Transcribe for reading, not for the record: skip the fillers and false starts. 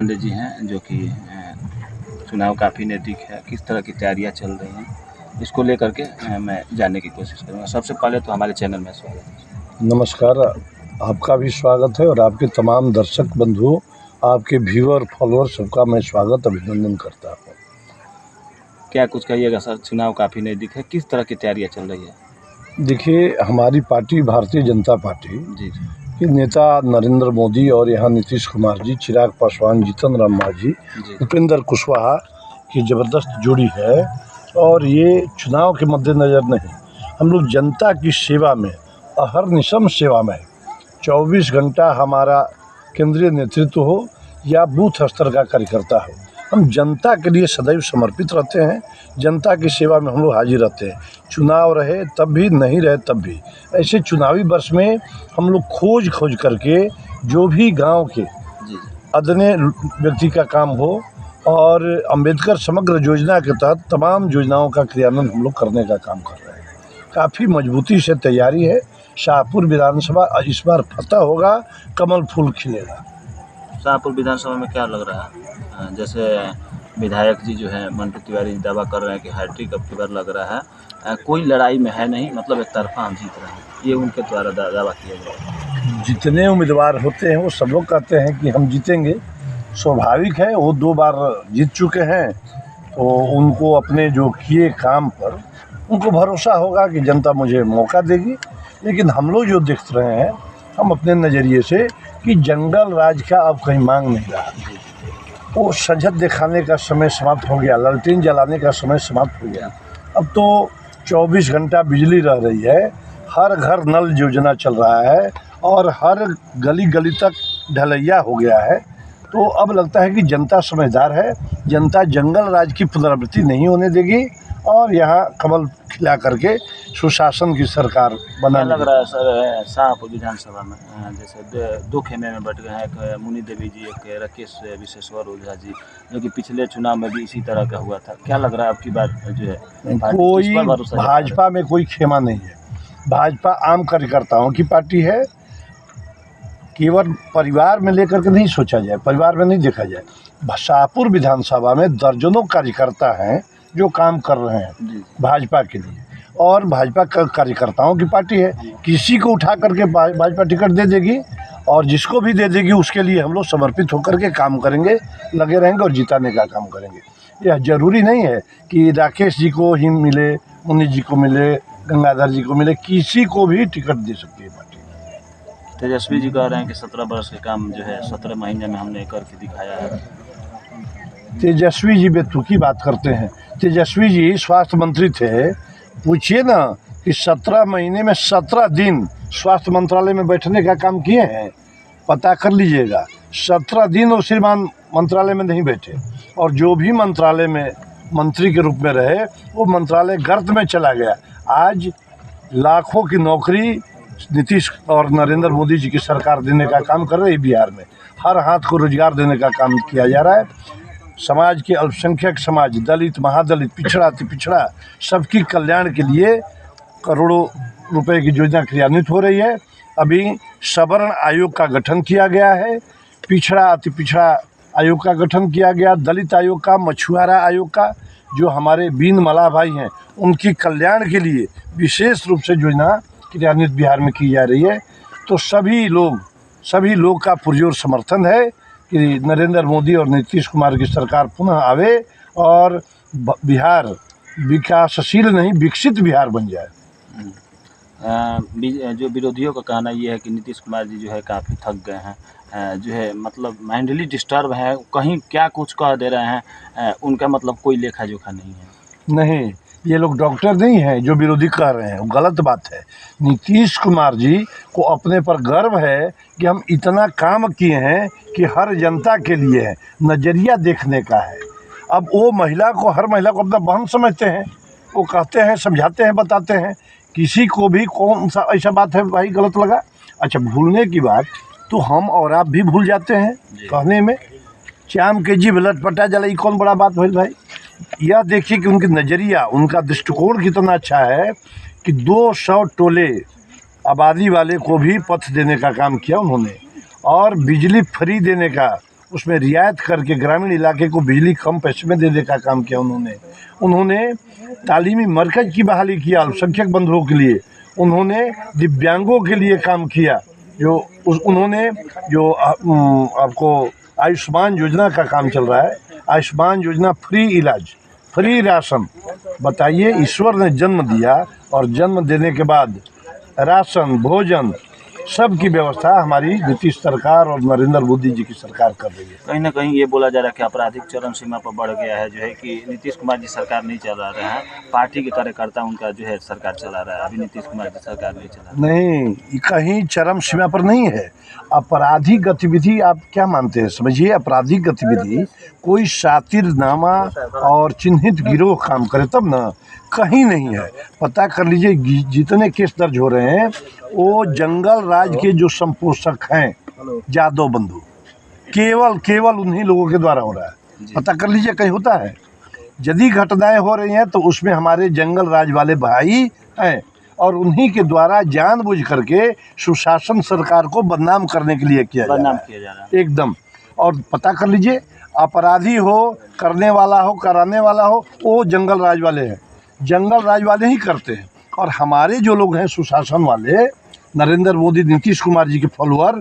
पंडित जी हैं जो कि चुनाव काफ़ी नज़दीक है, किस तरह की तैयारियां चल रही हैं, इसको लेकर के मैं जानने की कोशिश करूँगा। सबसे पहले तो हमारे चैनल में स्वागत है। नमस्कार, आपका भी स्वागत है और आपके तमाम दर्शक बंधुओं, आपके व्यूअर फॉलोअर सबका मैं स्वागत अभिनंदन करता हूँ। क्या कुछ कहिएगा सर, चुनाव काफ़ी नज़दीक है, किस तरह की तैयारियां चल रही है? देखिए, हमारी पार्टी भारतीय जनता पार्टी जी जी के नेता नरेंद्र मोदी और यहाँ नीतीश कुमार जी, चिराग पासवान, जीतन राम मांझी, जी उपेंद्र कुशवाहा की ज़बरदस्त जोड़ी है। और ये चुनाव के मद्देनज़र नहीं, हम लोग जनता की सेवा में, अहर्निशम सेवा में 24 घंटा हमारा केंद्रीय नेतृत्व हो या बूथ स्तर का कार्यकर्ता हो, हम जनता के लिए सदैव समर्पित रहते हैं। जनता की सेवा में हम लोग हाजिर रहते हैं, चुनाव रहे तब भी, नहीं रहे तब भी। ऐसे चुनावी वर्ष में हम लोग खोज करके जो भी गांव के जी अदने व्यक्ति का काम हो और अंबेडकर समग्र योजना के तहत तमाम योजनाओं का क्रियान्वयन हम लोग करने का काम कर रहे हैं। काफ़ी मजबूती से तैयारी है। शाहपुर विधानसभा इस बार फतह होगा, कमल फूल खिलेगा। शाहपुर विधानसभा में क्या लग रहा है? जैसे विधायक जी जो है मंटू तिवारी जी दावा कर रहे हैं कि हैट्रिक अब की बार लग रहा है, कोई लड़ाई में है नहीं, मतलब एक तरफा हम जीत रहे हैं, ये उनके द्वारा दावा किया गया है। जितने उम्मीदवार होते हैं वो सब लोग कहते हैं कि हम जीतेंगे। स्वाभाविक है, वो 2 बार जीत चुके हैं, तो उनको अपने जो किए काम पर उनको भरोसा होगा कि जनता मुझे मौका देगी। लेकिन हम लोग जो देख रहे हैं, हम अपने नज़रिए से, कि जंगल राज का अब कहीं मांग नहीं रहा। वो सजत दिखाने का समय समाप्त हो गया, लालटेन जलाने का समय समाप्त हो गया। अब तो 24 घंटा बिजली रह रही है, हर घर नल योजना चल रहा है और हर गली गली तक ढलैया हो गया है। तो अब लगता है कि जनता समझदार है, जनता जंगल राज की पुनरावृत्ति नहीं होने देगी और यहाँ कमल खिला करके सुशासन की सरकार क्या बनाने लग रहा है सर, शाहपुर विधानसभा में जैसे दो खेमे में बट गए हैं, एक मुनि देवी जी, एक राकेश विशेश्वर ओझा जी, जो कि पिछले चुनाव में भी इसी तरह का हुआ था। क्या लग रहा है आपकी बात जो है पार्टी कोई किस पर भरोसा है? भाजपा में कोई खेमा नहीं है। भाजपा आम कार्यकर्ताओं की पार्टी है। केवल परिवार में लेकर के नहीं सोचा जाए, परिवार में नहीं देखा जाए। शाहपुर विधानसभा में दर्जनों कार्यकर्ता हैं जो काम कर रहे हैं भाजपा के लिए, और भाजपा कार्यकर्ताओं की पार्टी है। किसी को उठा करके भाजपा टिकट दे देगी और जिसको भी दे देगी उसके लिए हम लोग समर्पित होकर के काम करेंगे, लगे रहेंगे और जिताने का काम करेंगे। यह जरूरी नहीं है कि राकेश जी को ही मिले, मुनि जी को मिले, गंगाधर जी को मिले, किसी को भी टिकट दे सकती है पार्टी। तेजस्वी जी कह रहे हैं कि 17 वर्ष के काम जो है 17 महीने में हमने करके दिखाया है। तेजस्वी जी बेतुकी बात करते हैं। तेजस्वी जी स्वास्थ्य मंत्री थे, पूछिए ना कि 17 महीने में 17 दिन स्वास्थ्य मंत्रालय में बैठने का काम किए हैं, पता कर लीजिएगा। 17 दिन वो श्रीमान मंत्रालय में नहीं बैठे, और जो भी मंत्रालय में मंत्री के रूप में रहे वो मंत्रालय गर्त में चला गया। आज लाखों की नौकरी नीतीश और नरेंद्र मोदी जी की सरकार देने का काम कर रही है। बिहार में हर हाथ को रोजगार देने का काम किया जा रहा है। समाज के अल्पसंख्यक समाज, दलित, महादलित, पिछड़ा अति पिछड़ा, सबकी कल्याण के लिए करोड़ों रुपए की योजना क्रियान्वित हो रही है। अभी सवर्ण आयोग का गठन किया गया है, पिछड़ा अति पिछड़ा आयोग का गठन किया गया, दलित आयोग का, मछुआरा आयोग का, जो हमारे बीन मला भाई हैं उनकी कल्याण के लिए विशेष रूप से योजना क्रियान्वित बिहार में की जा रही है। तो सभी लोग का पुरजोर समर्थन है कि नरेंद्र मोदी और नीतीश कुमार की सरकार पुनः आवे और बिहार विकासशील नहीं, विकसित बिहार बन जाए। जो विरोधियों का कहना ये है कि नीतीश कुमार जी जो है काफ़ी थक गए हैं, जो है मतलब मेंटली डिस्टर्ब है, कहीं क्या कुछ कह दे रहे हैं, उनका मतलब कोई लेखा जोखा नहीं है। नहीं, ये लोग डॉक्टर नहीं हैं जो विरोधी कह रहे हैं, वो गलत बात है। नीतीश कुमार जी को अपने पर गर्व है कि हम इतना काम किए हैं कि हर जनता के लिए है, नज़रिया देखने का है। अब वो हर महिला को अपना बहन समझते हैं, वो कहते हैं, समझाते हैं, बताते हैं। किसी को भी कौन सा ऐसा बात है भाई गलत लगा? अच्छा, भूलने की बात तो हम और आप भी भूल जाते हैं कहने में। चाम के जीभ लटपटा जला, कौन बड़ा बात भइल भाई? यह देखिए कि उनकी नज़रिया, उनका दृष्टिकोण कितना अच्छा है कि 200 टोले आबादी वाले को भी पथ देने का काम किया उन्होंने, और बिजली फ्री देने का उसमें रियायत करके ग्रामीण इलाके को बिजली कम पैसे में देने का काम किया उन्होंने तालीमी मरकज़ की बहाली किया अल्पसंख्यक बंधुओं के लिए। उन्होंने दिव्यांगों के लिए काम किया, उन्होंने जो आपको आयुष्मान योजना का काम चल रहा है, आयुष्मान योजना, फ्री इलाज, फ्री राशन। बताइए, ईश्वर ने जन्म दिया और जन्म देने के बाद राशन, भोजन, सब की व्यवस्था हमारी नीतीश सरकार और नरेंद्र मोदी जी की सरकार कर रही है। कहीं ना कहीं ये बोला जा रहा है कि आपराधिक चरम सीमा पर बढ़ गया है, जो है कि नीतीश कुमार जी सरकार नहीं चला रहे हैं, पार्टी के कार्यकर्ता उनका जो है सरकार चला रहा है, अभी नीतीश कुमार जी सरकार नहीं चला रहा। नहीं, कहीं चरम सीमा पर नहीं है। आपराधिक गतिविधि आप क्या मानते हैं? समझिए, आपराधिक गतिविधि कोई शातिरनामा और चिन्हित गिरोह काम करे तब ना, कहीं नहीं है। पता कर लीजिए, जितने केस दर्ज हो रहे हैं वो जंगल राज के जो संपोषक हैं यादव बंधु, केवल उन्हीं लोगों के द्वारा हो रहा है। पता कर लीजिए, कहीं होता है? यदि घटनाएं हो रही हैं तो उसमें हमारे जंगल राज वाले भाई हैं और उन्हीं के द्वारा जानबूझ करके सुशासन सरकार को बदनाम करने के लिए किया जा रहा है एकदम। और पता कर लीजिए, अपराधी हो, करने वाला हो, कराने वाला हो, वो जंगल राज वाले हैं, जंगल राज वाले ही करते हैं। और हमारे जो लोग हैं सुशासन वाले, नरेंद्र मोदी, नीतीश कुमार जी के फॉलोअर,